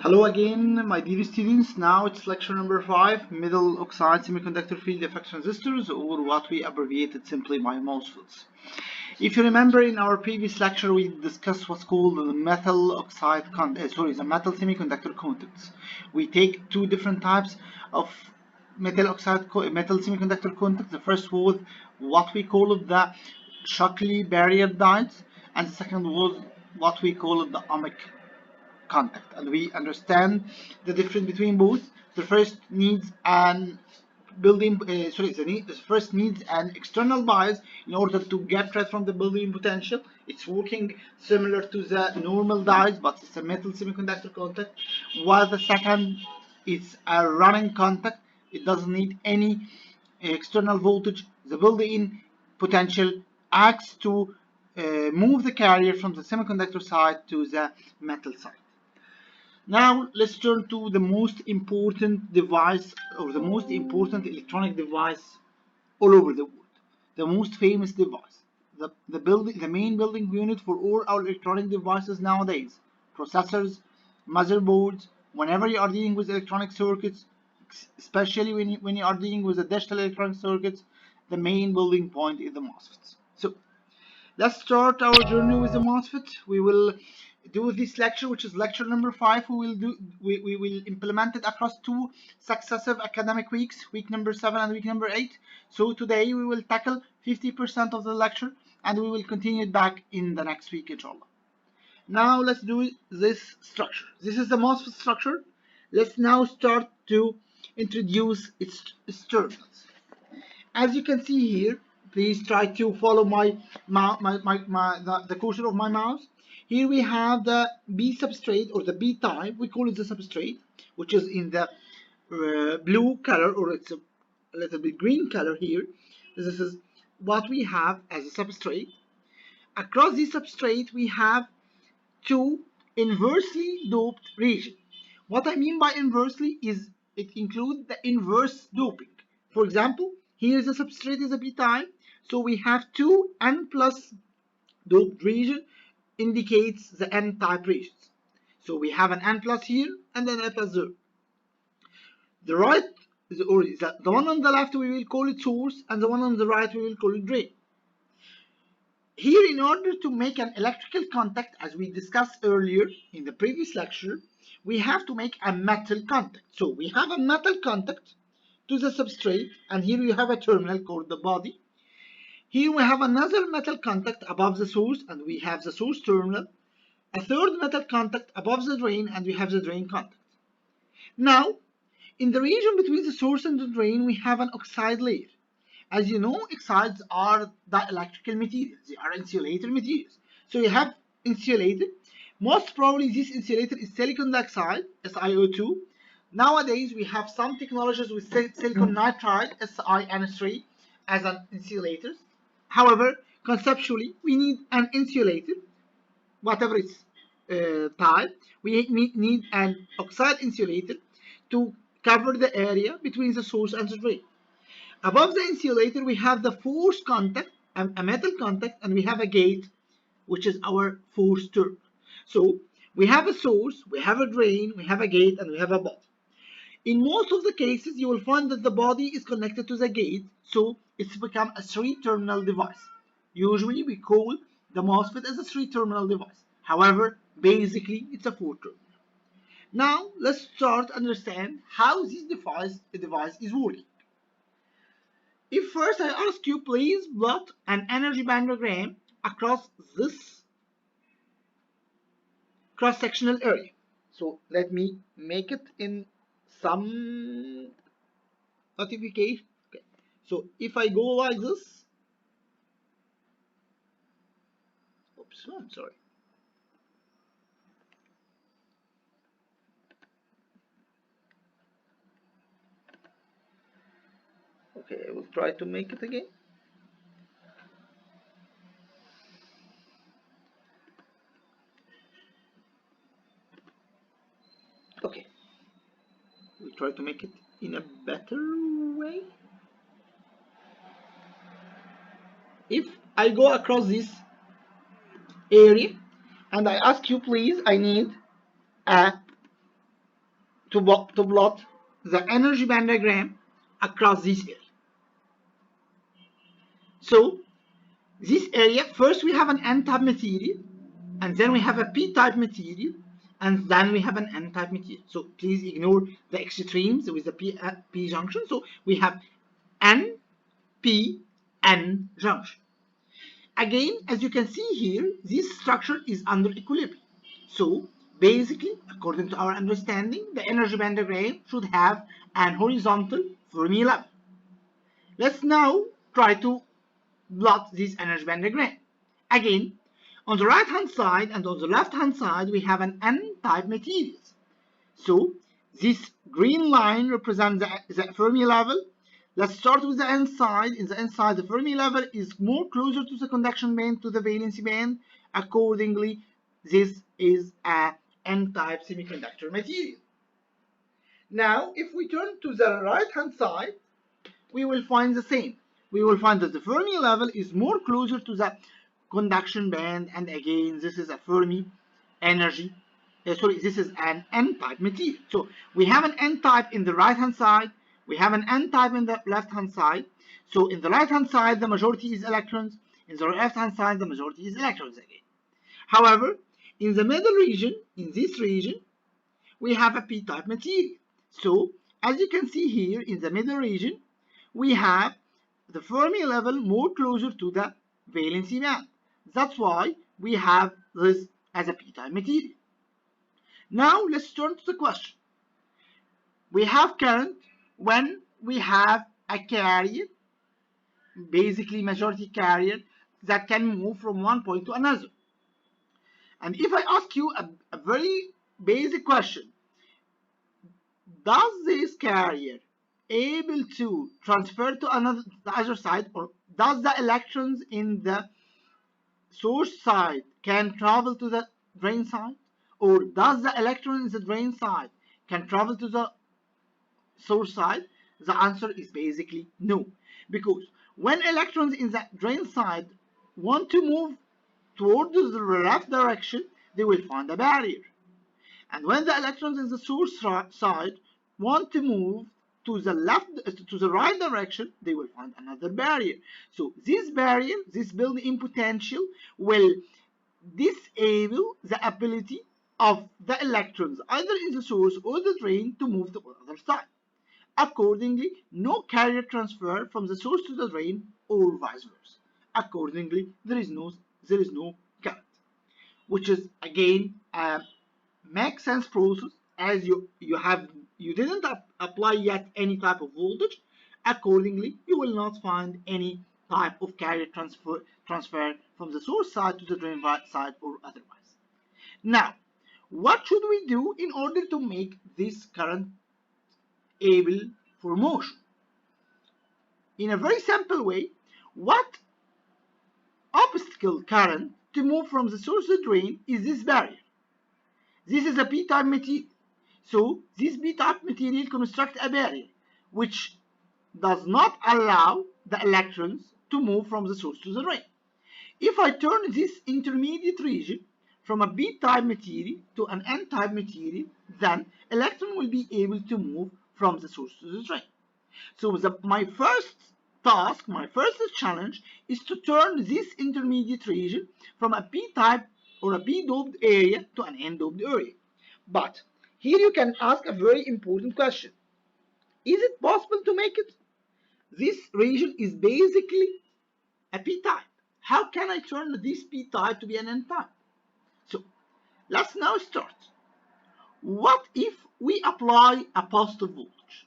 Hello again, my dear students. Now it's lecture number 5, metal oxide semiconductor field effect transistors, or what we abbreviated simply by MOSFETs. If you remember, in our previous lecture we discussed what's called the the metal semiconductor contacts. We take two different types of metal semiconductor contacts. The first was what we call the Shockley barrier diodes, and the second was what we call the ohmic contact, and we understand the difference between both. The first needs an the first needs an external bias in order to get rid from the building potential. It's working similar to the normal diodes, but it's a metal semiconductor contact, while the second is a running contact. It doesn't need any external voltage. The built-in potential acts to move the carrier from the semiconductor side to the metal side. Now let's turn to the most important device, or the most important electronic device all over the world. The most famous device. The main building unit for all our electronic devices nowadays. Processors, motherboards, whenever you are dealing with electronic circuits, especially when you are dealing with the digital electronic circuits, the main building point is the MOSFETs. So let's start our journey with the MOSFET. We will do this lecture, which is lecture number 5. We will implement it across two successive academic weeks, week number 7 and week number 8. So today we will tackle 50% of the lecture, and we will continue it back in the next week, inshallah. Now let's do this structure. This is the MOSFET structure. Let's now start to introduce its terminals. As you can see here, please try to follow the cursor of my mouse. Here we have the B substrate, or the B type. We call it the substrate, which is in the blue color, or it's a little bit green color here. This is what we have as a substrate. Across this substrate we have two inversely doped regions. What I mean by inversely is it includes the inverse doping. For example, here the substrate is a p-type, so we have two n plus doped region indicates the n-type regions. So we have an n plus here and then n plus there. The right, or the one on the left we will call it source, and the one on the right we will call it drain. Here, in order to make an electrical contact, as we discussed earlier in the previous lecture, we have to make a metal contact. So we have a metal contact to the substrate, and here we have a terminal called the body. Here we have another metal contact above the source, and we have the source terminal. A third metal contact above the drain, and we have the drain contact. Now, in the region between the source and the drain, we have an oxide layer. As you know, oxides are dielectrical materials. They are insulator materials. So you have insulator. Most probably this insulator is silicon dioxide, SiO2. Nowadays we have some technologies with silicon nitride, SiN3, as an insulator. However, conceptually we need an insulator, whatever its type. We need an oxide insulator to cover the area between the source and the drain. Above the insulator, we have the force contact, a metal contact, and we have a gate, which is our force term. So we have a source, we have a drain, we have a gate, and we have a body. In most of the cases, you will find that the body is connected to the gate, so it's become a three-terminal device. Usually, we call the MOSFET as a three-terminal device. However, basically, it's a four-terminal. Now, let's start to understand how this device is working. If first I ask you, please plot an energy band diagram across this cross-sectional area. So let me make it in some notification. Okay. So if I go like this, oops, I'm sorry. Okay, I will try to make it again. Okay, we'll try to make it in a better way. If I go across this area and I ask you, please, I need a to plot the energy band diagram across this area. So this area, first we have an n-type material, and then we have a p-type material, and then we have an n-type material. So please ignore the extremes with the p junction. So we have n, p, n junction. Again, as you can see here, this structure is under equilibrium. So basically, according to our understanding, the energy band diagram should have an horizontal Fermi level. Let's now try to plot this energy band diagram. Again, on the right hand side and on the left hand side, we have an n-type materials. So this green line represents the Fermi level. Let's start with the n side. In the n side, the Fermi level is more closer to the conduction band, to the valency band. Accordingly, this is a n-type semiconductor material. Now, if we turn to the right hand side, we will find the same. We will find that the Fermi level is more closer to the conduction band, and again, this is a Fermi energy. This is an n-type material. So we have an n-type in the right hand side, we have an n-type in the left hand side. So in the right hand side, the majority is electrons. In the left hand side, the majority is electrons again. However, in the middle region, in this region, we have a p-type material. So as you can see here, in the middle region, we have the Fermi level more closer to the valency band. That's why we have this as a p-type material. Now let's turn to the question. We have current when we have a carrier, basically majority carrier, that can move from one point to another. And if I ask you a very basic question, does this carrier able to transfer to the other side, or does the electrons in the source side can travel to the drain side, or does the electron in the drain side can travel to the source side? The answer is basically no, because when electrons in the drain side want to move towards the left direction, they will find a barrier, and when the electrons in the source side want to move to the right direction, they will find another barrier. So this barrier, this built-in potential, will disable the ability of the electrons either in the source or the drain to move to the other side. Accordingly, no carrier transfer from the source to the drain or vice versa. Accordingly, there is no current, which is again a makes sense process, as you didn't apply yet any type of voltage. Accordingly, you will not find any type of carrier transfer from the source side to the drain side or otherwise. Now, what should we do in order to make this current able for motion? In a very simple way, what obstacle current to move from the source to the drain is this barrier. This is a p-type material. So this p-type material constructs a barrier which does not allow the electrons to move from the source to the drain. If I turn this intermediate region from a p-type material to an n-type material, then electron will be able to move from the source to the drain. So my first task, my first challenge, is to turn this intermediate region from a p-type or a p-doped area to an n-doped area. But here you can ask a very important question. Is it possible to make it? This region is basically a p-type. How can I turn this p-type to be an n-type? So let's now start. What if we apply a positive voltage?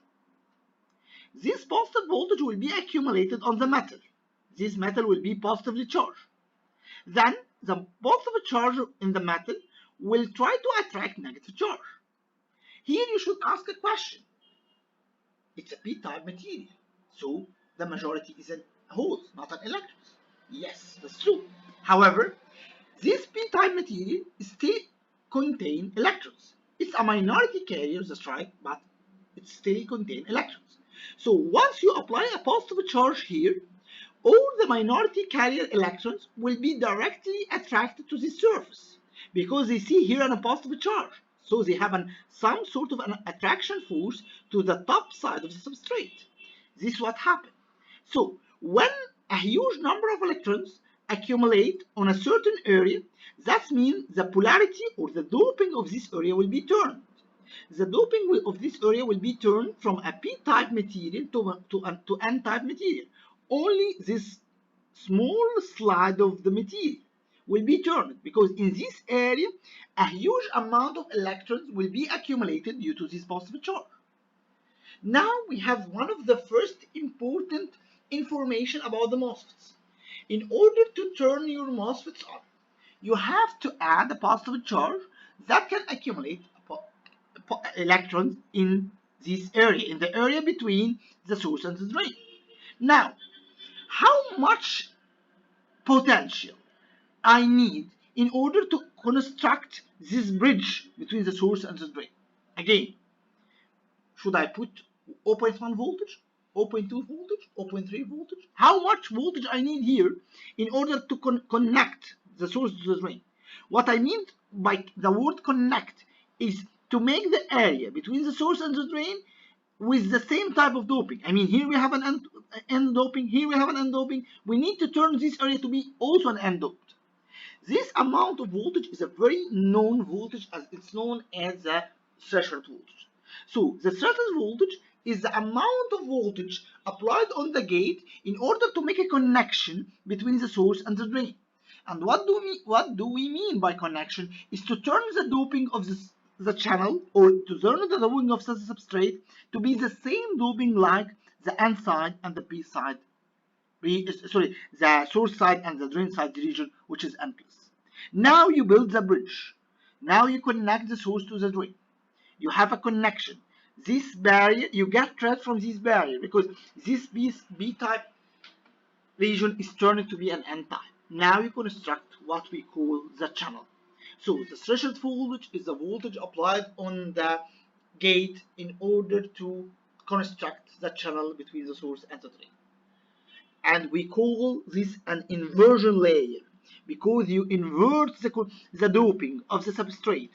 This positive voltage will be accumulated on the metal. This metal will be positively charged. Then the positive charge in the metal will try to attract negative charge. Here you should ask a question. It's a p-type material, so the majority is an holes, not an electrons. Yes, that's true. However, this p-type material still contains electrons. It's a minority carrier, that's right, but it still contains electrons. So once you apply a positive charge here, all the minority carrier electrons will be directly attracted to the surface because they see here a positive charge. So they have some sort of an attraction force to the top side of the substrate. This is what happened. So when a huge number of electrons accumulate on a certain area, that means the polarity or the doping of this area will be turned. The doping of this area will be turned from a p-type material to n-type material. Only this small slide of the material will be turned, because in this area a huge amount of electrons will be accumulated due to this positive charge. Now we have one of the first important information about the MOSFETs. In order to turn your MOSFETs on, you have to add a positive charge that can accumulate electrons in this area, in the area between the source and the drain. Now, how much potential I need in order to construct this bridge between the source and the drain? Again, should I put 0.1 voltage, 0.2 voltage, 0.3 voltage? How much voltage I need here in order to connect the source to the drain? What I mean by the word connect is to make the area between the source and the drain with the same type of doping. I mean, here we have an N doping, here we have an N doping. We need to turn this area to be also an N doped. This amount of voltage is a very known voltage, as it's known as the threshold voltage. So the threshold voltage is the amount of voltage applied on the gate in order to make a connection between the source and the drain. And what do we mean by connection? Is to turn the doping of the channel, or to turn the doping of the substrate to be the same doping like the N side and the P side. The source side and the drain side region, which is N+. Now you build the bridge. Now you connect the source to the drain. You have a connection. This barrier, you get rid from this barrier because this B-type region is turned to be an N-type. Now you construct what we call the channel. So the threshold voltage is the voltage applied on the gate in order to construct the channel between the source and the drain. And we call this an inversion layer because you invert the doping of the substrate.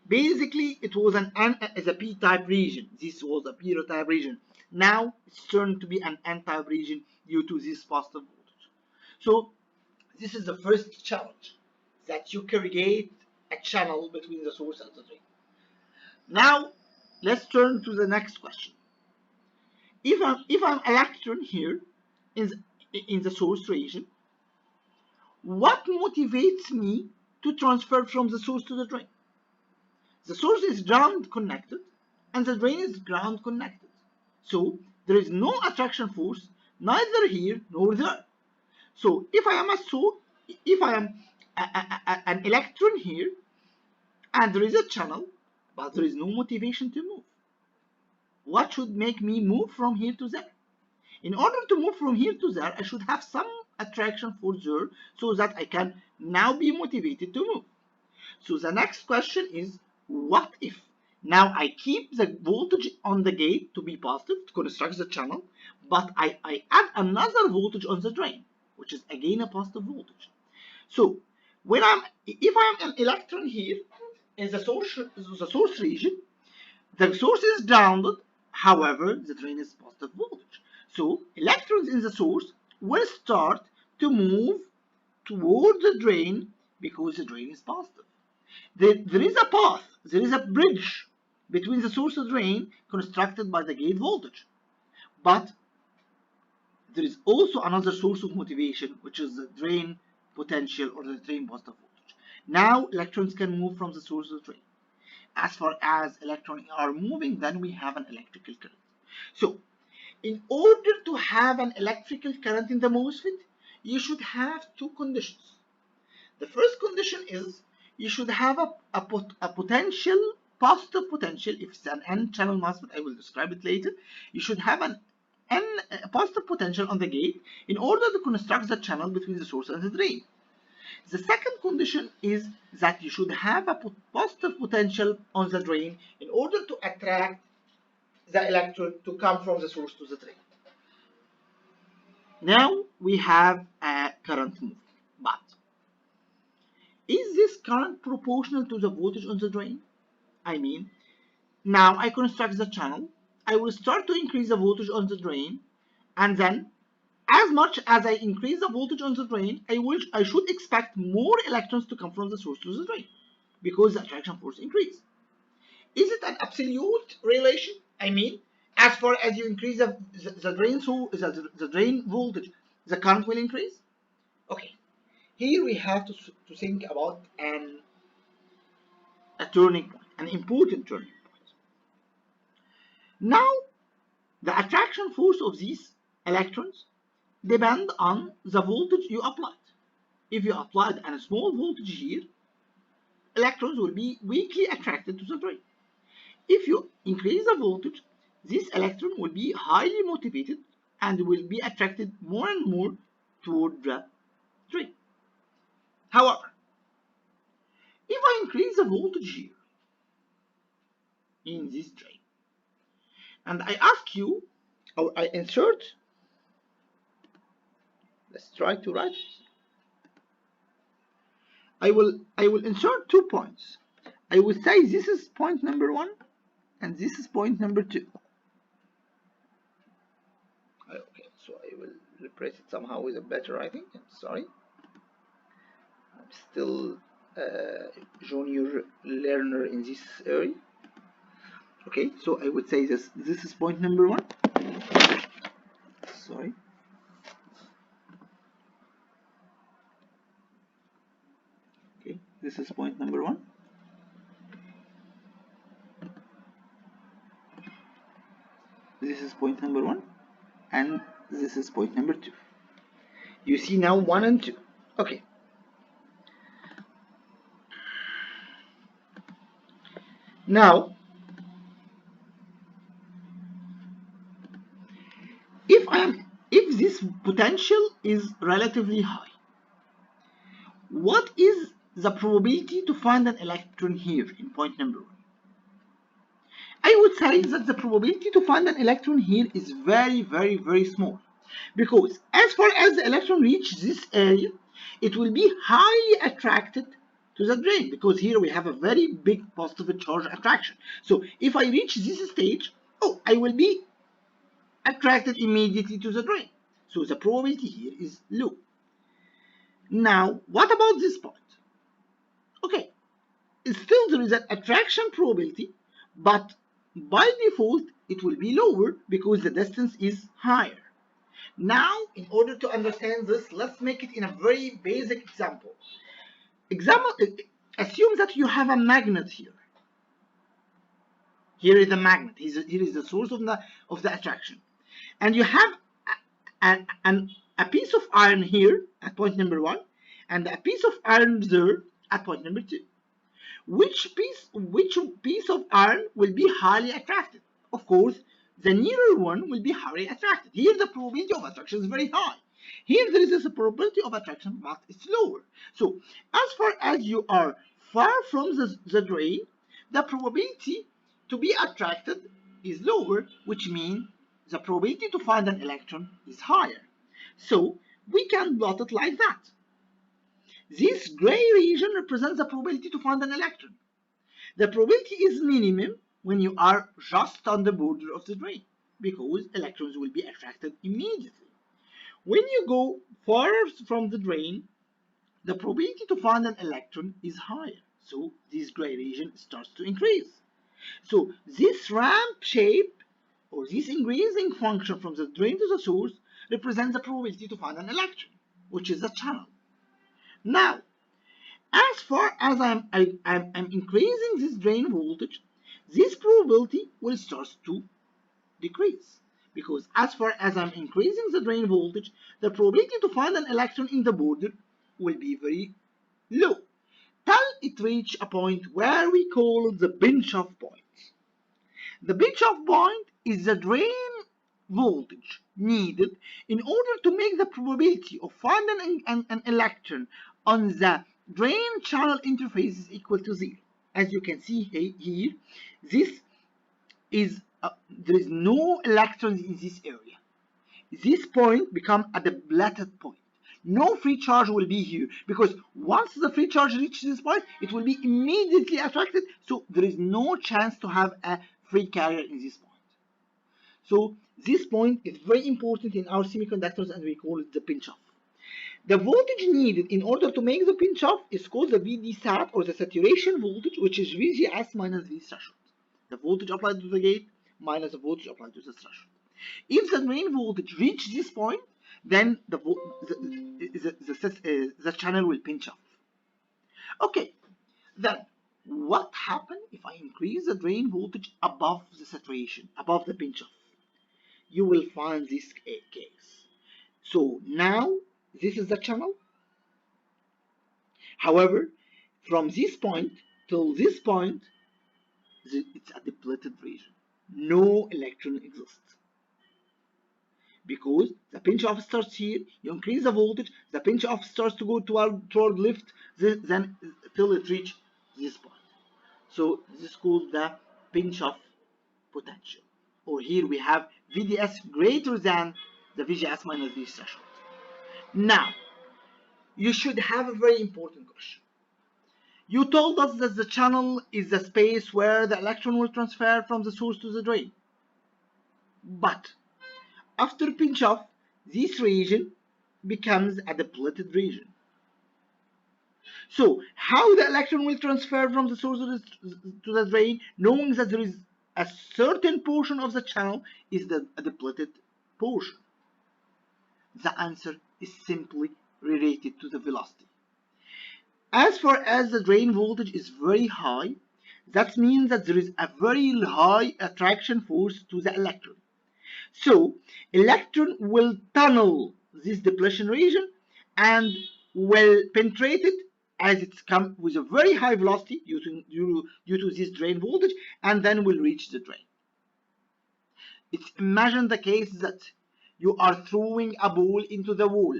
Basically, it was a p-type region. This was a p-type region. Now it's turned to be an n-type region due to this positive voltage. So this is the first challenge, that you create a channel between the source and the drain. Now let's turn to the next question. If I'm electron here in the source region, what motivates me to transfer from the source to the drain? The source is ground connected and the drain is ground connected. So there is no attraction force neither here nor there. So if I am an electron here and there is a channel, but there is no motivation to move, what should make me move from here to there? In order to move from here to there, I should have some attraction force there so that I can now be motivated to move. So the next question is, what if now I keep the voltage on the gate to be positive to construct the channel, but I add another voltage on the drain, which is again a positive voltage. So if I'm an electron here in the source region, the source is grounded, however the drain is positive voltage. So electrons in the source will start to move toward the drain because the drain is positive. There is a path, there is a bridge between the source and drain constructed by the gate voltage. But there is also another source of motivation, which is the drain potential or the drain positive voltage. Now electrons can move from the source to the drain. As far as electrons are moving, then we have an electrical current. So in order to have an electrical current in the MOSFET, you should have two conditions. The first condition is you should have a potential, positive potential. If it's an N-channel MOSFET, I will describe it later. You should have a positive potential on the gate in order to construct the channel between the source and the drain. The second condition is that you should have a positive potential on the drain in order to attract the electron to come from the source to the drain. Now we have a current moving, but is this current proportional to the voltage on the drain? I mean, now I construct the channel. I will start to increase the voltage on the drain, and then as much as I increase the voltage on the drain, I should expect more electrons to come from the source to the drain because the attraction force increases. Is it an absolute relation? I mean, as far as you increase the drain, the drain voltage, the current will increase. Okay, here we have to think about a turning point, an important turning point. Now, the attraction force of these electrons depend on the voltage you applied. If you applied a small voltage here, electrons will be weakly attracted to the drain. If you increase the voltage, this electron will be highly motivated and will be attracted more and more toward the drain. However, if I increase the voltage here in this drain, and I ask you, or I insert, let's try to write it. I will insert 2 points. I will say this is point number 1 and this is point number 2. Okay, so I will replace it somehow with a better writing. Sorry, I'm still a junior learner in this area. Okay, so I would say this is point number 1. Sorry. Okay, this is point number 1. This is point number 1, and this is point number 2. You see now 1 and 2. Okay. Now, if this potential is relatively high, what is the probability to find an electron here in point number 1? I would say that the probability to find an electron here is very, very, very small, because as far as the electron reaches this area, it will be highly attracted to the drain, because here we have a very big positive charge attraction. So if I reach this stage, I will be attracted immediately to the drain. So the probability here is low. Now, what about this point? Okay, still there is an attraction probability, but by default it will be lower because the distance is higher. Now, in order to understand this, let's make it in a very basic example. Assume that you have a magnet here. Here is a magnet. Here is the source of the attraction, and you have a piece of iron here at point number 1, and a piece of iron there at point number 2. Which piece of iron will be highly attracted? Of course, the nearer one will be highly attracted. Here the probability of attraction is very high. Here there is a probability of attraction, but it's lower. So as far as you are far from the drain, the probability to be attracted is lower, which means the probability to find an electron is higher. So we can plot it like that. This gray region represents the probability to find an electron. The probability is minimum when you are just on the border of the drain, because electrons will be attracted immediately. When you go far from the drain, the probability to find an electron is higher, so this gray region starts to increase. So this ramp shape, or this increasing function from the drain to the source, represents the probability to find an electron, which is the channel. Now, as far as I'm increasing this drain voltage, this probability will start to decrease, because as far as I'm increasing the drain voltage, the probability to find an electron in the border will be very low, till it reach a point where we call the pinch-off point. The pinch-off point is the drain voltage needed in order to make the probability of finding an electron on the drain channel interface is equal to 0. As you can see here, there is no electrons in this area. This point becomes a depleted point. No free charge will be here, because once the free charge reaches this point, it will be immediately attracted, so there is no chance to have a free carrier in this point. So this point is very important in our semiconductors, and we call it the pinch off. The voltage needed in order to make the pinch off is called the VD-SAT, or the saturation voltage, which is VGS minus V threshold. The voltage applied to the gate minus the voltage applied to the threshold. If the drain voltage reaches this point, then the channel will pinch off. Okay, then what happens if I increase the drain voltage above the saturation, above the pinch off? You will find this case. So now this is the channel. However, from this point till this point, it's a depleted region. No electron exists. Because the pinch off starts here, you increase the voltage, the pinch off starts to go toward left, then till it reaches this point. So this is called the pinch off potential. Or here we have VDS greater than the VGS minus V threshold. Now, you should have a very important question. You told us that the channel is the space where the electron will transfer from the source to the drain. But after pinch off, this region becomes a depleted region. So how the electron will transfer from the source to the drain, knowing that there is a certain portion of the channel is a depleted portion? The answer is simply related to the velocity. As far as the drain voltage is very high, that means that there is a very high attraction force to the electron. So electron will tunnel this depletion region and will penetrate it as it's come with a very high velocity due to this drain voltage, and then will reach the drain. Imagine the case that you are throwing a ball into the wall,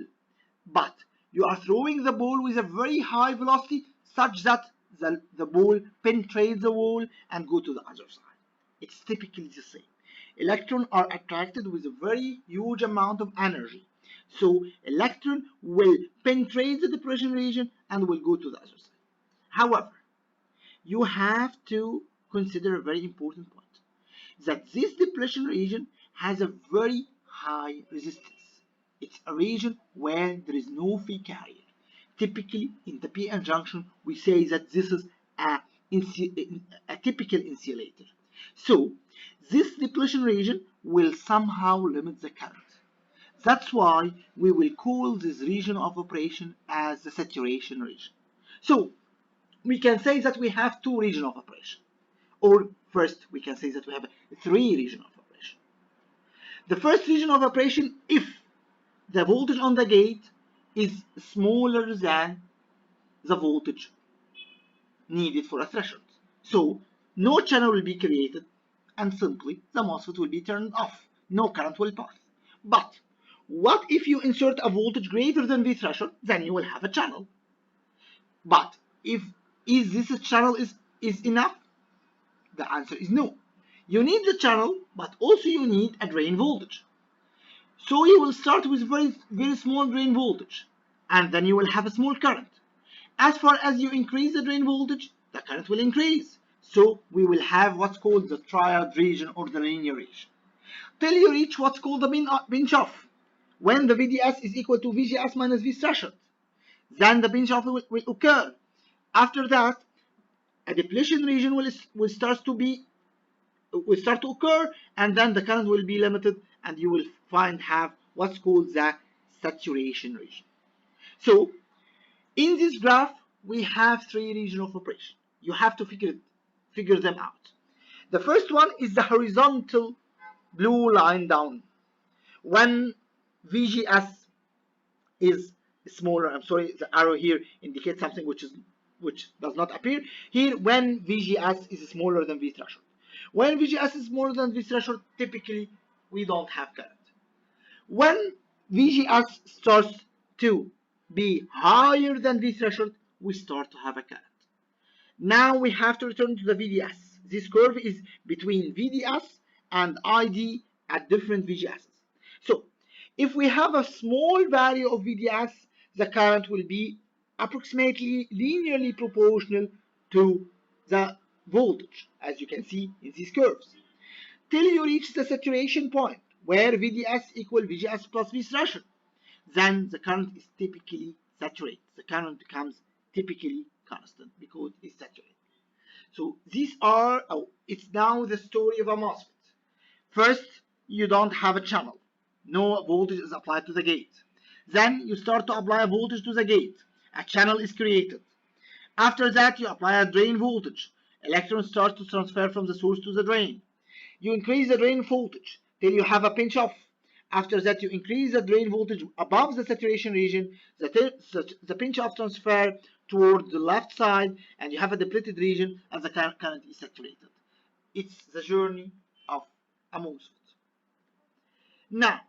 but you are throwing the ball with a very high velocity such that the ball penetrates the wall and go to the other side. It's typically the same. Electrons are attracted with a very huge amount of energy. So electron will penetrate the depletion region and will go to the other side. However, you have to consider a very important point, that this depletion region has a very high resistance. It's a region where there is no free carrier. Typically, in the p-n junction, we say that this is a typical insulator. So, this depletion region will somehow limit the current. That's why we will call this region of operation as the saturation region. So, we can say that we have two regions of operation. Or first, we can say that we have three regions of operation. The first region of operation, if the voltage on the gate is smaller than the voltage needed for a threshold. So no channel will be created and simply the MOSFET will be turned off. No current will pass. But what if you insert a voltage greater than V threshold? Then you will have a channel. But is this channel is enough? The answer is no. You need the channel, but also you need a drain voltage. So you will start with very small drain voltage, and then you will have a small current. As far as you increase the drain voltage, the current will increase. So we will have what's called the triad region or the linear region, till you reach what's called the pinch off, when the VDS is equal to VGS minus V threshold. Then the pinch off will occur. After that, a depletion region will start to occur, and then the current will be limited, and you will have what's called the saturation region. So in this graph we have three regions of operation. You have to figure them out. The first one is the horizontal blue line down, when VGS is smaller. I'm sorry, the arrow here indicates something which does not appear here. When VGS is smaller than V threshold. When VGS is smaller than V threshold, typically we don't have current. When VGS starts to be higher than V threshold, we start to have a current. Now we have to return to the VDS. This curve is between VDS and ID at different VGSs. So if we have a small value of VDS the current will be approximately linearly proportional to the voltage, as you can see in these curves, till you reach the saturation point where VDS equal VGS plus V threshold. Then the current is typically saturated. The current becomes typically constant because it's saturated. So these are, it's now the story of a MOSFET. First, you don't have a channel. No voltage is applied to the gate. Then you start to apply a voltage to the gate. A channel is created. After that, you apply a drain voltage. Electrons start to transfer from the source to the drain. You increase the drain voltage till you have a pinch off. After that, you increase the drain voltage above the saturation region. The pinch off transfer toward the left side, and you have a depleted region, and the current is saturated. It's the journey of a MOSFET. Now,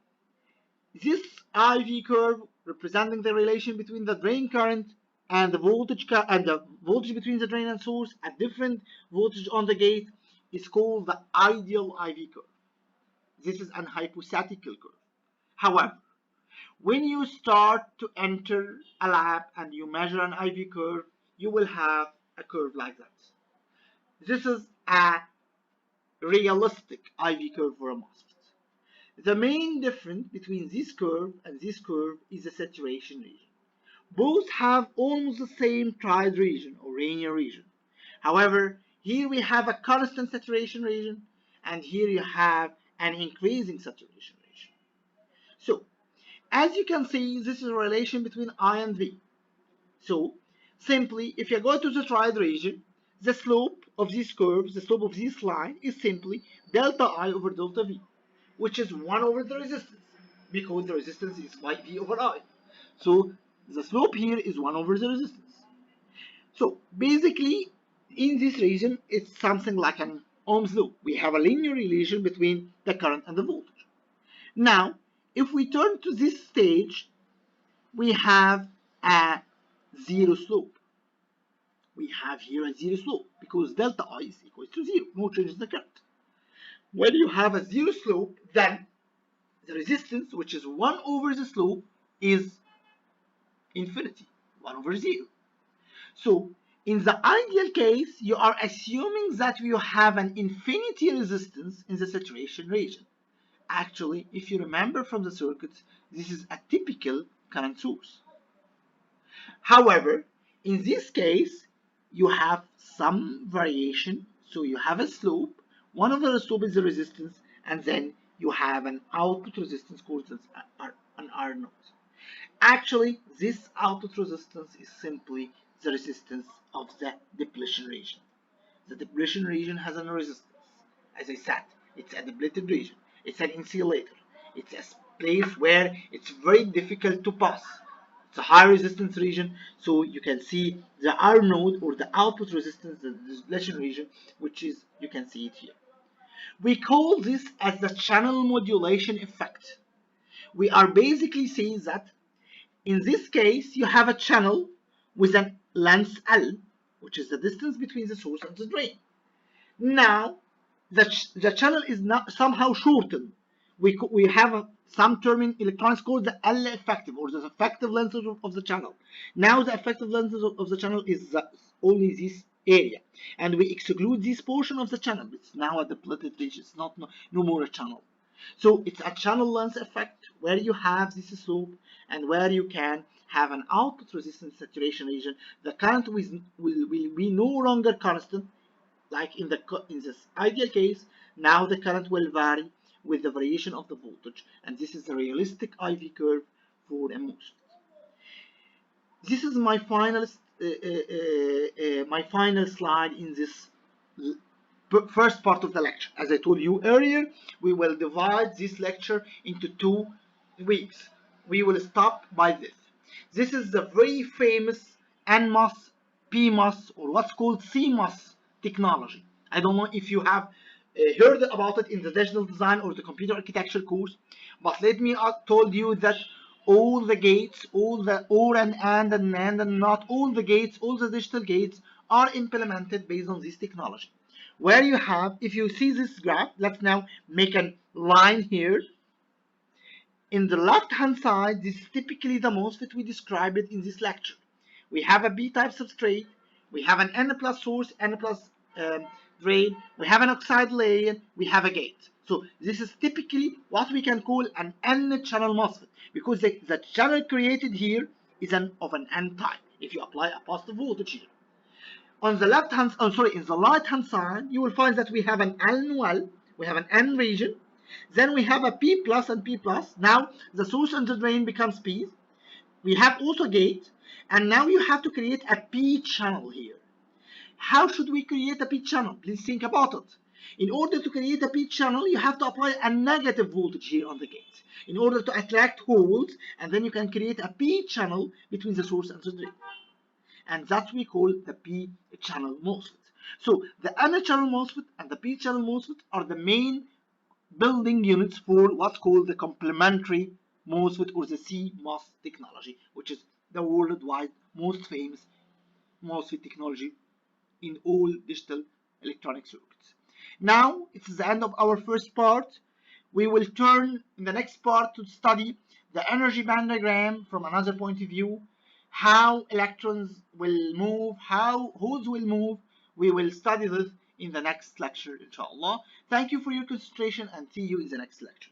this IV curve representing the relation between the drain current and the voltage between the drain and source at different voltage on the gate is called the ideal IV curve. This is an hypothetical curve. However, when you start to enter a lab and you measure an IV curve, you will have a curve like that. This is a realistic IV curve for a MOSFET. The main difference between this curve and this curve is the saturation region. Both have almost the same tried region or linear region. However, here we have a constant saturation region, and here you have an increasing saturation region. So, as you can see, this is a relation between I and V. So, simply, if you go to the tried region, the slope of this curve, the slope of this line, is simply delta I over delta V, which is 1 over the resistance, because the resistance is by V over I. So, the slope here is 1 over the resistance. So, basically, in this region, it's something like an Ohm's law. We have a linear relation between the current and the voltage. Now, if we turn to this stage, we have a zero slope. We have here a zero slope because delta I is equal to 0, no change in the current. When you have a zero slope, then the resistance, which is 1 over the slope, is infinity, 1 over 0. So, in the ideal case, you are assuming that you have an infinity resistance in the saturation region. Actually, if you remember from the circuits, this is a typical current source. However, in this case, you have some variation. So you have a slope. One of the slope is the resistance, and then you have an output resistance called an R naught. Actually, this output resistance is simply the resistance of the depletion region. The depletion region has a resistance. As I said, it's a depleted region. It's an insulator. It's a place where it's very difficult to pass. It's a high resistance region, so you can see the R node or the output resistance, the depletion region, which is, you can see it here. We call this as the channel modulation effect. We are basically saying that in this case, you have a channel with a length L, which is the distance between the source and the drain. Now, the channel is not somehow shortened. We have some term in electronics called the L effective, or the effective length of the channel. Now, the effective length of the channel is only this area, and we exclude this portion of the channel. It's now a depleted region. It's no more a channel. So it's a channel length effect where you have this slope and where you can have an output resistance saturation region. The current will be no longer constant, like in this ideal case. Now the current will vary with the variation of the voltage, and this is the realistic IV curve for a MOSFET. This is my final slide in this first part of the lecture. As I told you earlier, we will divide this lecture into 2 weeks. We will stop by this. This is the very famous NMOS, PMOS, or what's called CMOS technology. I don't know if you have heard about it in the digital design or the computer architecture course, but let me told you that all the gates, all the OR and AND and NAND and NOT, all the gates, all the digital gates are implemented based on this technology. Where you have, if you see this graph, let's now make a line here. in the left hand side, this is typically the MOSFET we described it in this lecture. We have a B-type substrate, we have an N plus source, N plus drain, we have an oxide layer, we have a gate. So this is typically what we can call an N-channel MOSFET, because the channel created here is of an N type if you apply a positive voltage here. On the left hand, in the right hand side, you will find that we have an N well, we have an N region, then we have a P plus and P plus. Now the source and the drain becomes P. We have also gate, and now you have to create a P channel here. How should we create a P channel? Please think about it. In order to create a P channel, you have to apply a negative voltage here on the gate in order to attract holes, and then you can create a P channel between the source and the drain. And that we call the P-channel MOSFET. So the N-channel MOSFET and the P-channel MOSFET are the main building units for what's called the complementary MOSFET or the CMOS technology, which is the worldwide most famous MOSFET technology in all digital electronic circuits. Now it's the end of our first part. We will turn in the next part to study the energy band diagram from another point of view, how electrons will move, how holes will move. We will study this in the next lecture, inshallah. Thank you for your concentration and see you in the next lecture.